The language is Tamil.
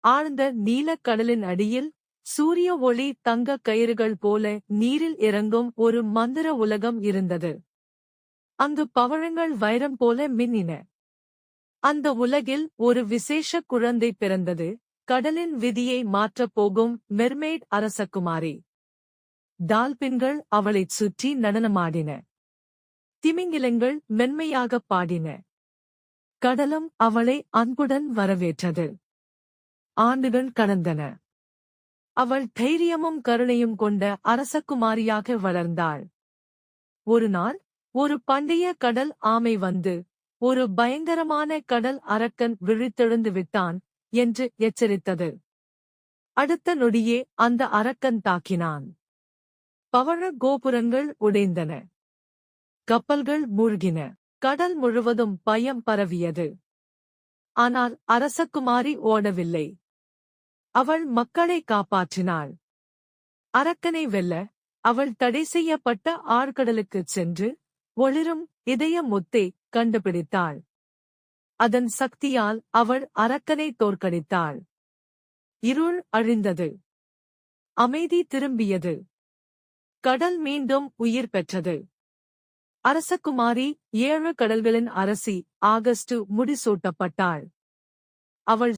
ஆழ்ந்த நீலக் கடலின் அடியில் சூரிய ஒளி தங்க கயிறுகள் போல நீரில் இறங்கும் ஒரு மந்திர உலகம் இருந்தது. அங்கு பவழங்கள் வைரம் போல மின்னின. அந்த உலகில் ஒரு விசேஷ குழந்தை பிறந்தது, கடலின் விதியை மாற்றப் போகும் மெர்மெய்ட் அரசகுமாரி. டால்பின்கள் அவளைச் சுற்றி நடனமாடின. திமிங்கிலங்கள் மென்மையாகப் பாடின. கடலும் அவளை அன்புடன் வரவேற்றது. ஆண்டுகள் கடந்தன. அவள் தைரியமும் கருணையும் கொண்ட அரசகுமாரியாக வளர்ந்தாள். ஒருநாள் ஒரு பண்டைய கடல் ஆமை வந்து, ஒரு பயங்கரமான கடல் அரக்கன் விழித்தெழுந்து விட்டான் என்று எச்சரித்தது. அடுத்த நொடியே அந்த அரக்கன் தாக்கினான். பவழ கோபுரங்கள் உடைந்தன. கப்பல்கள் மூழ்கின. கடல் முழுவதும் பயம் பரவியது. ஆனால் அரசகுமாரி ஓடவில்லை. அவள் மக்களை காப்பாற்றினாள். அரக்கனை வெல்ல அவள் தடை செய்யப்பட்ட ஆழ்கடலுக்குச் சென்று ஒளிரும் இதய முத்தை கண்டுபிடித்தாள். அதன் சக்தியால் அவள் அரக்கனை தோற்கடித்தாள். இருள் அழிந்தது. அமைதி திரும்பியது. கடல் மீண்டும் உயிர் பெற்றது. அரசகுமாரி 7 கடல்களின் அரசி ஆகஸ்டு முடிசூட்டப்பட்டாள். அவள்